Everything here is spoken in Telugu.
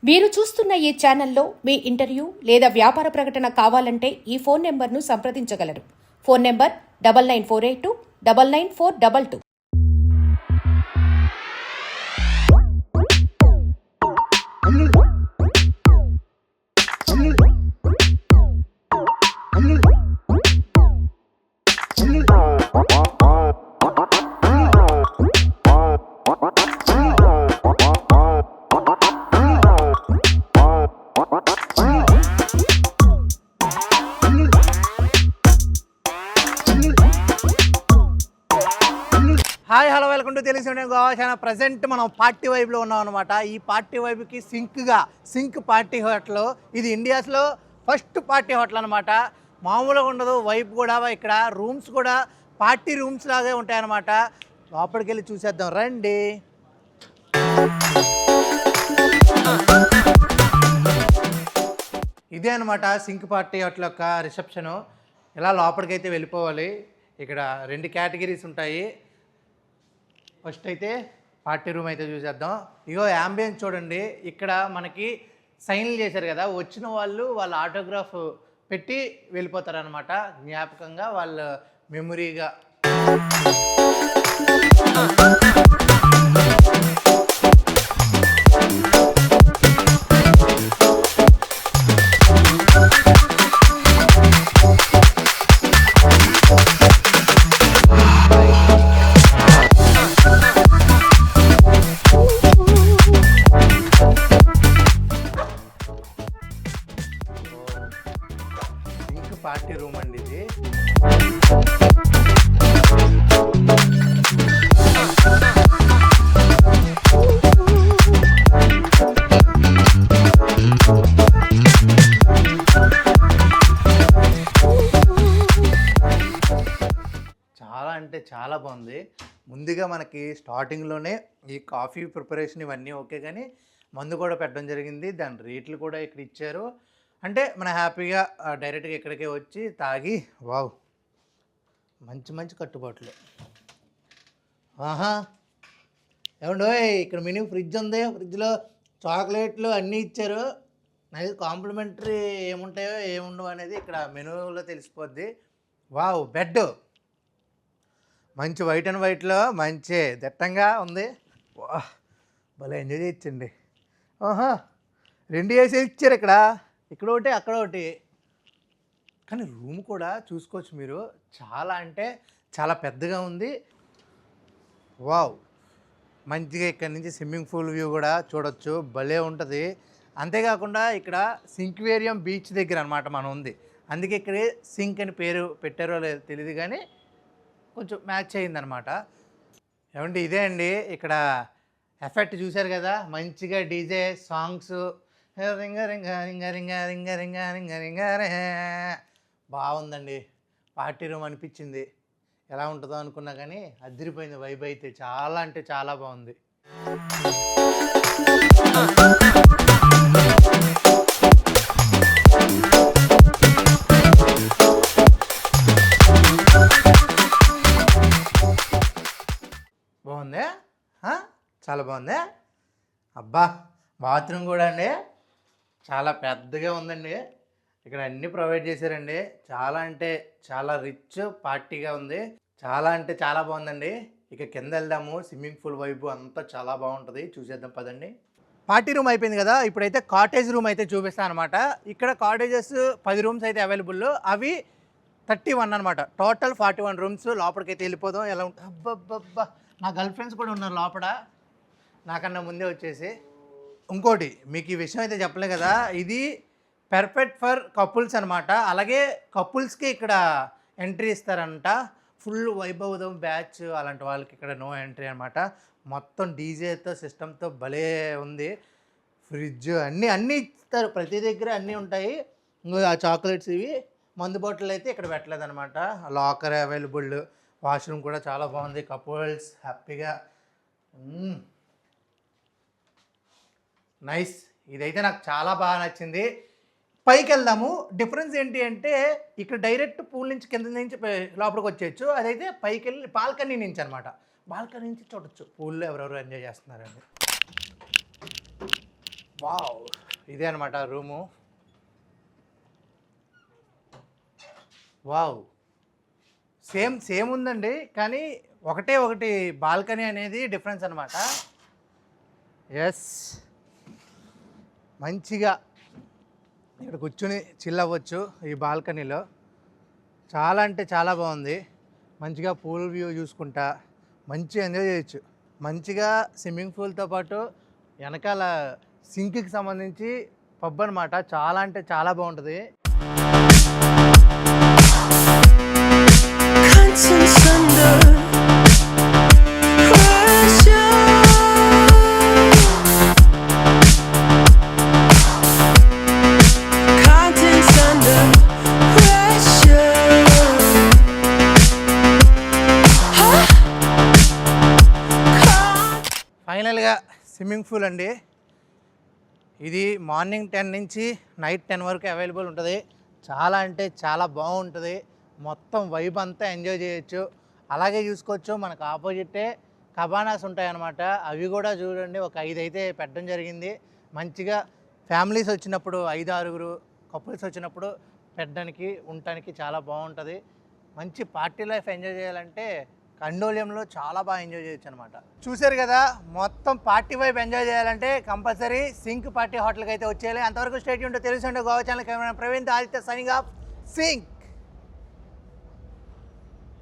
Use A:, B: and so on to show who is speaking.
A: మీరు చూస్తున్న ఈ ఛానల్లో మీ ఇంటర్వ్యూ లేదా వ్యాపార ప్రకటన కావాలంటే ఈ ఫోన్ నెంబర్ను సంప్రదించగలరు. Phone number 9948299422.
B: Hi hello welcome to తెలిసి గోవాచాన. ప్రజెంట్ మనం పార్టీ వైబ్లో ఉన్నాం అనమాట. ఈ పార్టీ వైబ్కి సింక్ పార్టీ హోటల్. ఇది ఇండియాస్లో ఫస్ట్ పార్టీ హోటల్ అనమాట. మామూలుగా ఉండదు వైబ్ కూడా. ఇక్కడ రూమ్స్ కూడా పార్టీ రూమ్స్ లాగే ఉంటాయన్నమాట. లోపలికి వెళ్ళి చూసేద్దాం రండి. ఇదే అనమాట సింక్ పార్టీ హోటల్ యొక్క రిసెప్షను. ఇలా లోపలికైతే వెళ్ళిపోవాలి. ఇక్కడ 2 కేటగిరీస్ ఉంటాయి. ఫస్ట్ అయితే పార్టీ రూమ్ అయితే చూసేద్దాం. ఇగో యాంబియన్స్ చూడండి. ఇక్కడ మనకి సైన్లు చేశారు కదా, వచ్చిన వాళ్ళు వాళ్ళ ఆటోగ్రాఫ్ పెట్టి వెళ్ళిపోతారనమాట. జ్ఞాపకంగా వాళ్ళ మెమొరీగా. పార్టీ రూమ్ అండి ఇది. చాలా అంటే చాలా బాగుంది. ముందుగా మనకి స్టార్టింగ్లోనే ఈ కాఫీ ప్రిపరేషన్ ఇవన్నీ ఓకే, కానీ మందు కూడా పెట్టడం జరిగింది. దాని రేట్లు కూడా ఇక్కడ ఇచ్చారు. అంటే మన హ్యాపీగా డైరెక్ట్గా ఇక్కడికే వచ్చి తాగి వావ్ మంచి మంచి కట్టుబాట్లు. ఆహా ఏమండో, ఇక్కడ మినీ ఫ్రిడ్జ్ ఉంది. ఫ్రిడ్జ్లో చాక్లెట్లు అన్నీ ఇచ్చారు. అది కాంప్లిమెంటరీ ఏముంటాయో ఏముండవు అనేది ఇక్కడ మెనూలో తెలిసిపోద్ది. వావ్ బెడ్ మంచి వైట్ అండ్ వైట్లో మంచి దట్టంగా ఉంది. వా భలే ఎంజాయ్ చేయొచ్చండి. ఆహా 2 ఏసీ ఇచ్చారు ఇక్కడ. ఇక్కడ ఒకటి అక్కడ ఒకటి. కానీ రూమ్ కూడా చూసుకోవచ్చు మీరు. చాలా అంటే చాలా పెద్దగా ఉంది. వావ్ మంచిగా ఇక్కడ నుంచి స్విమ్మింగ్ పూల్ వ్యూ కూడా చూడొచ్చు. భలే ఉంటుంది. అంతేకాకుండా ఇక్కడ సింక్వేరియం బీచ్ దగ్గర అనమాట మనం ఉంది. అందుకే ఇక్కడే సింక్ అని పేరు పెట్టారో లేదో తెలియదు, కానీ కొంచెం మ్యాచ్ అయిందనమాట. ఏమంటే ఇదే అండి ఇక్కడ ఎఫెక్ట్ చూశారు కదా, మంచిగా డీజే సాంగ్స్ రింగ రింగ రింగ రింగ రింగ రింగ రింగ రింగ రే. బాగుందండి. పార్టీ రూమ్ అనిపించింది. ఎలా ఉంటుందో అనుకున్నా కానీ అదిరిపోయింది. వైబ్ అయితే చాలా అంటే చాలా బాగుంది. బాగుందే, చాలా బాగుందే. అబ్బా బాత్రూమ్ కూడా అండి చాలా పెద్దగా ఉందండి. ఇక్కడ అన్నీ ప్రొవైడ్ చేశారండి. చాలా అంటే చాలా రిచ్ పార్టీగా ఉంది. చాలా అంటే చాలా బాగుందండి. ఇక కింద వెళ్దాము. స్విమ్మింగ్ పూల్ వైపు అంతా చాలా బాగుంటుంది. చూసేద్దాం పదండి. పార్టీ రూమ్ అయిపోయింది కదా, ఇప్పుడైతే కాటేజ్ రూమ్ అయితే చూపిస్తాను అనమాట. ఇక్కడ కాటేజెస్ 10 రూమ్స్ అయితే అవైలబుల్. అవి 31 అనమాట. Total 41 rooms. లోపలికైతే వెళ్ళిపోదాం. ఎలా ఉంటుంది. అబ్బబ్బబ్బా నా గర్ల్ ఫ్రెండ్స్ కూడా ఉన్నారు లోపల, నాకన్నా ముందే వచ్చేసి. ఇంకోటి మీకు ఈ విషయం అయితే చెప్పలే కదా, ఇది పర్ఫెక్ట్ ఫర్ కపుల్స్ అనమాట. అలాగే కపుల్స్కి ఇక్కడ ఎంట్రీ ఇస్తారంట. ఫుల్ వైభవదం బ్యాచ్ అలాంటి వాళ్ళకి ఇక్కడ నో ఎంట్రీ అనమాట. మొత్తం డీజేతో సిస్టమ్తో భలే ఉంది. ఫ్రిడ్జ్ అన్నీ ఇస్తారు. ప్రతి దగ్గర అన్నీ ఉంటాయి. ఆ చాక్లెట్స్ ఇవి. మందు బాటిల్ అయితే ఇక్కడ పెట్టలేదన్నమాట. Locker available. వాష్రూమ్ కూడా చాలా బాగుంది. కపుల్స్ హ్యాపీగా. నైస్. ఇదైతే నాకు చాలా బాగా నచ్చింది. పైకి వెళ్దాము. డిఫరెన్స్ ఏంటి అంటే ఇక్కడ డైరెక్ట్ పూల్ నుంచి కింద నుంచి లోపలికి వచ్చేయచ్చు. అదైతే పైకి వెళ్ళి బాల్కనీ నుంచి అనమాట. బాల్కనీ నుంచి చూడొచ్చు పూల్లో ఎవరెవరు ఎంజాయ్ చేస్తున్నారండి. వావ్, ఇదే అనమాట రూము. వావ్, సేమ్ ఉందండి, కానీ ఒకటి బాల్కనీ అనేది డిఫరెన్స్ అనమాట. ఎస్, మంచిగా ఇక్కడ కూర్చుని చిల్ అవ్వచ్చు ఈ బాల్కనీలో. చాలా అంటే చాలా బాగుంది. మంచిగా పూల్ వ్యూ చూసుకుంటా మంచిగా ఎంజాయ్ చేయొచ్చు. మంచిగా స్విమ్మింగ్ పూల్తో పాటు వెనకాల సింక్కి సంబంధించి పబ్ అనమాట. చాలా అంటే చాలా బాగుంటుంది.
C: Conscience under pressure. Conscience under pressure.
B: ఫైనల్గా స్విమ్మింగ్ పూల్ అండి. ఇది మార్నింగ్ 10 నుంచి నైట్ 10 వరకు అవైలబుల్ ఉంటుంది. చాలా అంటే చాలా బాగుంటుంది. మొత్తం వైబ్ అంతా ఎంజాయ్ చేయొచ్చు. అలాగే చూసుకోవచ్చు, మనకు ఆపోజిటే కబానాస్ ఉంటాయన్నమాట. అవి కూడా చూడండి, ఒక 5 అయితే పెట్టడం జరిగింది. మంచిగా ఫ్యామిలీస్ వచ్చినప్పుడు 5-6 కపుల్స్ వచ్చినప్పుడు పెట్టడానికి ఉండటానికి చాలా బాగుంటుంది. మంచి పార్టీ లైఫ్ ఎంజాయ్ చేయాలంటే కండోలియంలో చాలా బాగా ఎంజాయ్ చేయొచ్చు అనమాట. చూశారు కదా, మొత్తం పార్టీ వైబ్ ఎంజాయ్ చేయాలంటే కంపల్సరీ సింక్ పార్టీ హోటల్కి అయితే వచ్చేయాలి. అంతవరకు స్టేట్ ఉంటే తెలుసు అంటే Goa channel camera Praveen Aditya signing off sync.